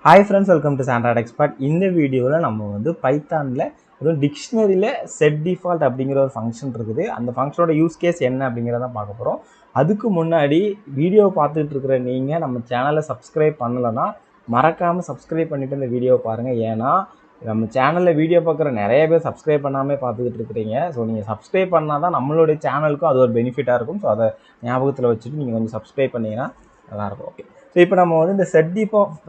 Hi friends, welcome to Standard Expert. இந்த வீடியோவில் நம்ம வந்து பைத்தானில் அதுவும் டிக்ஷனரியில் செட் டிஃபால்ட் அப்படிங்கிற ஒரு ஃபங்க்ஷன் இருக்குது. அந்த ஃபங்க்ஷனோட யூஸ் கேஸ் என்ன அப்படிங்கிறத பார்க்க போகிறோம். அதுக்கு முன்னாடி வீடியோ பார்த்துட்டு இருக்கிற நீங்கள் நம்ம சேனலை சப்ஸ்கிரைப் பண்ணலைன்னா மறக்காமல் சப்ஸ்கிரைப் பண்ணிவிட்டு இந்த வீடியோ பாருங்கள். ஏன்னா நம்ம சேனலில் வீடியோ பார்க்குற நிறைய பேர் சப்ஸ்கிரைப் பண்ணாமல் பார்த்துக்கிட்டு இருக்கிறீங்க. ஸோ நீங்கள் சப்ஸ்கிரைப் பண்ணால் தான் நம்மளுடைய சேனலுக்கும் அது ஒரு பெனிஃபிட்டாக இருக்கும். ஸோ அதை ஞாபகத்தில் வச்சுட்டு நீங்கள் கொஞ்சம் சப்ஸ்கிரைப் பண்ணிங்கன்னா நல்லாயிருக்கும். ஓகே, ஸோ இப்போ நம்ம வந்து இந்த செட்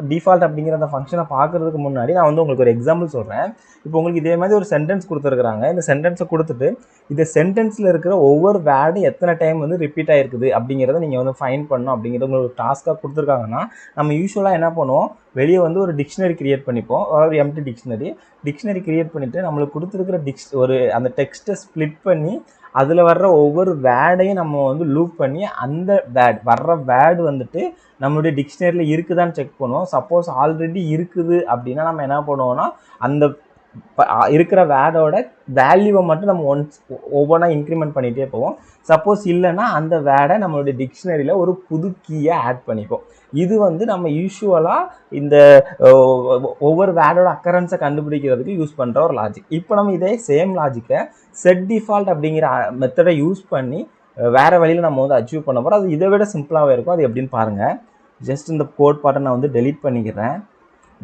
டிஃபால்ட் அப்படிங்கிற அந்த ஃபங்க்ஷனை பார்க்குறதுக்கு முன்னாடி நான் வந்து உங்களுக்கு ஒரு எக்ஸாம்பிள் சொல்கிறேன். இப்போ உங்களுக்கு இதே மாதிரி ஒரு சென்டென்ஸ் கொடுத்துருக்குறாங்க. இந்த சென்டென்ஸை கொடுத்துட்டு இந்த சென்டென்ஸில் இருக்கிற ஒவ்வொரு வேர்டும் எத்தனை டைம் வந்து ரிப்பீட் ஆகிருக்குது அப்படிங்கிறத நீங்கள் வந்து ஃபைன் பண்ணணும் அப்படிங்கிறது உங்களுக்கு டாஸ்க்காக கொடுத்துருக்காங்கன்னா நம்ம யூஸ்வலாக என்ன பண்ணுவோம், வெளியே வந்து ஒரு டிக்ஷனரி கிரியேட் பண்ணிப்போம். ஒரு எம்டி டிக்ஷனரி கிரியேட் பண்ணிவிட்டு நம்மளுக்கு கொடுத்துருக்கிற ஒரு அந்த டெக்ஸ்ட்டை ஸ்ப்ளிட் பண்ணி அதில் வர்ற ஒவ்வொரு வேர்டையும் நம்ம வந்து லூப் பண்ணி அந்த வர்ற வேர்டு வந்துட்டு நம்மளுடைய டிக்ஷனரியில் இருக்குதான்னு செக் பண்ணுவோம். சப்போஸ் ஆல்ரெடி இருக்குது அப்படின்னா நம்ம என்ன பண்ணுவோம்னா அந்த இருக்கிற வேர்டோட வேல்யூவை மட்டும் நம்ம ஒவ்வொன்றா இன்க்ரிமெண்ட் பண்ணிகிட்டே போவோம். சப்போஸ் இல்லைன்னா அந்த வேர்டை நம்மளுடைய டிக்ஷனரியில் ஒரு புது கீயை ஆட் பண்ணிப்போம். இது வந்து நம்ம யூஸ்வலாக இந்த ஒவ்வொரு வேர்டோட அக்கரன்ஸை கண்டுபிடிக்கிறதுக்கு யூஸ் பண்ணுற ஒரு லாஜிக். இப்போ நம்ம இதே சேம் லாஜிக்கை செட் டிஃபால்ட் அப்படிங்கிற மெத்தடை யூஸ் பண்ணி வேறு வழியில் நம்ம வந்து அச்சீவ் பண்ண போகிறோம். அது இதை விட சிம்பிளாகவே இருக்கும். அது எப்படின்னு பாருங்கள். ஜஸ்ட் இந்த கோட் பார்ட்டை நான் வந்து டெலீட் பண்ணிக்கிறேன்.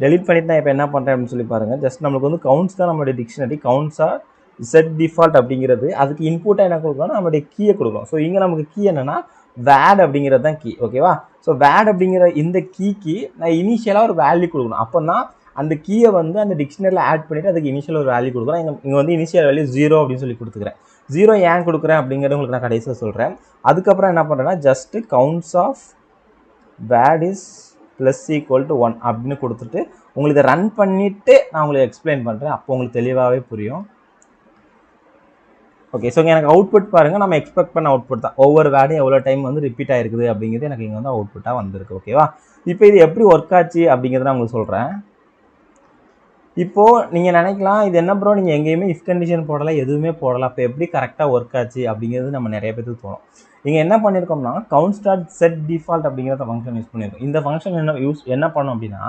டெலீட் பண்ணிவிட்டு நான் இப்போ என்ன பண்ணுறேன் அப்படின்னு சொல்லி பாருங்கள். ஜஸ்ட் நம்மளுக்கு வந்து கவுண்ட்ஸ் தான் நம்மளுடைய டிக்ஷனரி. கவுண்ட்ஸாக செட் டிஃபால்ட் அப்படிங்கிறது அதுக்கு இன்புட்டாக என்ன கொடுக்கணும், நம்மளுடைய கீயை கொடுக்கணும். ஸோ இங்கே நமக்கு கீ என்னென்னா வேட் அப்படிங்கிறது தான் கீ. ஓகேவா? ஸோ வேட் அப்படிங்கிற இந்த கீக்கு நான் இனிஷியலாக ஒரு வேல்யூ கொடுக்கணும். அப்போ தான் அந்த கீயை வந்து அந்த டிக்ஷனரியில் ஆட் பண்ணிவிட்டு அதுக்கு இனிஷியல் ஒரு வேல்யூ கொடுக்குறேன். இங்கே வந்து இனிஷியல் வேல்யூ 0 அப்படின்னு சொல்லி கொடுத்துக்கிறேன். 0 ஏன் கொடுக்குறேன் அப்படிங்கிறது உங்களுக்கு நான் கடைசியில் சொல்கிறேன். அதுக்கப்புறம் என்ன பண்ணுறேன்னா just counts of word is plus equal to 1 அப்படின்னு கொடுத்துட்டு உங்களுக்கு ரன் பண்ணிவிட்டு நான் உங்களுக்கு எக்ஸ்பிளைன் பண்ணுறேன். அப்போ உங்களுக்கு தெளிவாகவே புரியும். ஓகே, ஸோ எனக்கு அவுட்புட் பாருங்கள். நம்ம எக்ஸ்பெக்ட் பண்ண அவுட்புட் தான். ஒவ்வொரு வேர்டும் எவ்வளோ டைம் வந்து ரிப்பீட் ஆகிருக்குது அப்படிங்கிறது எனக்கு இங்கே வந்து அவுட்புட்டாக வந்திருக்கு. ஓகேவா? இப்போ இது எப்படி ஒர்க் ஆச்சு அப்படிங்கிறத நான் உங்களுக்கு சொல்கிறேன். இப்போது நீங்கள் நினைக்கலாம், இது என்ன ப்ரோ நீங்கள் எங்கேயுமே இஃப் கண்டிஷன் போடலை, எதுவுமே போடலை, அப்போ எப்படி கரெக்டாக ஒர்க் ஆச்சு அப்படிங்கிறது நம்ம நிறைய பேருக்கு தோணும். நீங்கள் என்ன பண்ணியிருக்கோம்னா கவுண்ட் ஸ்டார்ட் செட் டிஃபால்ட் அப்படிங்கிற ஃபங்க்ஷன் யூஸ் பண்ணியிருக்கோம். இந்த ஃபங்க்ஷன் என்ன பண்ணோம் அப்படின்னா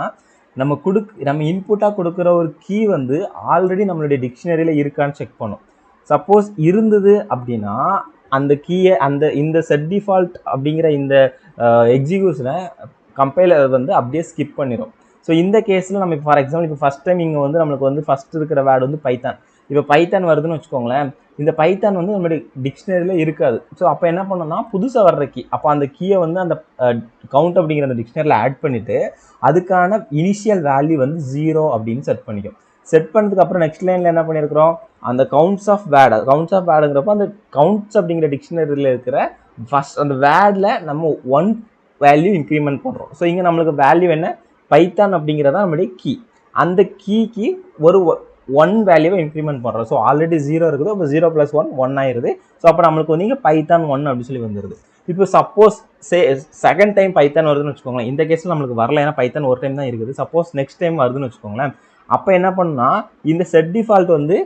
நம்ம இன்புட்டாக கொடுக்குற ஒரு கீ வந்து ஆல்ரெடி நம்மளுடைய டிக்ஷனரியில் இருக்கான்னு செக் பண்ணும். சப்போஸ் இருந்தது அப்படின்னா அந்த கீயை இந்த செட் டிஃபால்ட் அப்படிங்கிற இந்த எக்ஸிக்யூஷனை கம்பைலர் வந்து அப்படியே ஸ்கிப் பண்ணிடும். ஸோ இந்த கேஸில் நம்ம ஃபார் எக்ஸாம்பிள் இப்போ ஃபஸ்ட் டைம் இங்கே வந்து நம்மளுக்கு வந்து ஃபஸ்ட் இருக்கிற வேர்டு வந்து பைத்தான். இப்போ பைத்தான் வருதுன்னு வச்சுக்கோங்களேன். இந்த பைத்தான் வந்து நம்மளுடைய டிக்ஷனரியில் இருக்காது. ஸோ அப்போ என்ன பண்ணோம்னா புதுசாக வர்ற கீ, அப்போ அந்த கீயை வந்து அந்த கவுண்ட் அப்படிங்கிற அந்த டிக்ஷனரியில் ஆட் பண்ணிவிட்டு அதுக்கான இனிஷியல் வேல்யூ வந்து 0 அப்படின்னு செட் பண்ணிக்கும். செட் பண்ணதுக்கு அப்புறம் நெக்ஸ்ட் லைனில் என்ன பண்ணியிருக்கிறோம், அந்த கவுண்ட்ஸ் ஆஃப் வேர்டுங்கிறப்போ அந்த கவுண்ட்ஸ் அப்படிங்கிற டிக்ஷனரியில் இருக்கிற ஃபஸ்ட் அந்த வேர்டில் நம்ம 1 வேல்யூ இன்க்ரிமெண்ட் பண்ணுறோம். ஸோ இங்கே நம்மளுக்கு வேல்யூ என்ன, பைத்தான் அப்படிங்கிறதா நம்மளுடைய கீ. அந்த கீக்கு ஒரு 1 வேல்யூவை இன்க்ரிமெண்ட் பண்ணுறோம். ஸோ ஆல்ரெடி 0 இருக்குது. அப்போ 0 + 1 1 ஆயிடுது. ஸோ அப்போ நம்மளுக்கு வந்து இங்கே பைத்தான் 1 அப்படின்னு சொல்லி வந்துடுது. இப்போ சப்போஸ் செகண்ட் டைம் பைத்தான் வருதுன்னு வச்சுக்கோங்களேன். இந்த கேஸில் நம்மளுக்கு வரல, ஏன்னா பைத்தான் ஒரு டைம் தான் இருக்குது. சப்போஸ் நெக்ஸ்ட் டைம் வருதுன்னு வச்சுக்கோங்களேன். அப்போ என்ன பண்ணுன்னா இந்த செட் டிஃபால்ட் வந்து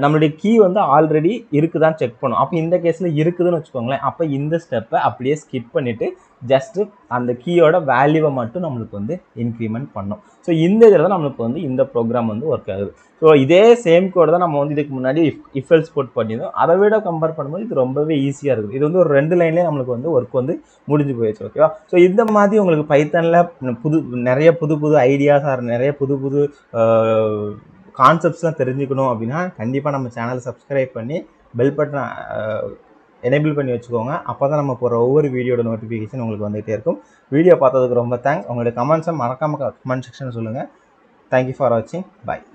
நம்மளுடைய கீ வந்து ஆல்ரெடி இருக்குதான்னு செக் பண்ணும். அப்போ இந்த கேஸில் இருக்குதுன்னு வச்சுக்கோங்களேன். அப்போ இந்த ஸ்டெப்பை அப்படியே ஸ்கிப் பண்ணிவிட்டு ஜஸ்ட்டு அந்த கீயோட வேல்யூவை மட்டும் நம்மளுக்கு வந்து இன்க்ரிமெண்ட் பண்ணோம். ஸோ இந்த இதில் தான் நம்மளுக்கு வந்து இந்த ப்ரோக்ராம் வந்து ஒர்க் ஆகுது. ஸோ இதே சேம் கோடு தான் நம்ம வந்து இதுக்கு முன்னாடி இஃப் எல்ஸ் போட் பண்ணியிருந்தோம். அதை விட கம்பேர் பண்ணும்போது இது ரொம்பவே ஈஸியாக இருக்குது. இது வந்து ஒரு 2 லைன்லேயே நம்மளுக்கு வந்து ஒர்க் வந்து முடிஞ்சு போயிடுச்சு. ஓகேவா? ஸோ இந்த மாதிரி உங்களுக்கு பைத்தானில் நிறைய புது ஐடியாஸ் நிறைய புது கான்செப்ட்ஸ்லாம் தெரிஞ்சுக்கணும் அப்படின்னா கண்டிப்பாக நம்ம சேனலை சப்ஸ்கிரைப் பண்ணி பெல் பட்டனை எனேபிள் பண்ணி வச்சுக்கோங்க. அப்போ தான் நம்ம போகிற ஒவ்வொரு வீடியோட நோட்டிஃபிகேஷன் உங்களுக்கு வந்துகிட்டே இருக்கும். வீடியோ பார்த்ததுக்கு ரொம்ப தேங்க்ஸ். உங்களுடைய கமெண்ட்ஸை மறக்காமல் கமெண்ட் செக்ஷன் சொல்லுங்கள். தேங்க்யூ ஃபார் வாட்சிங். பாய்.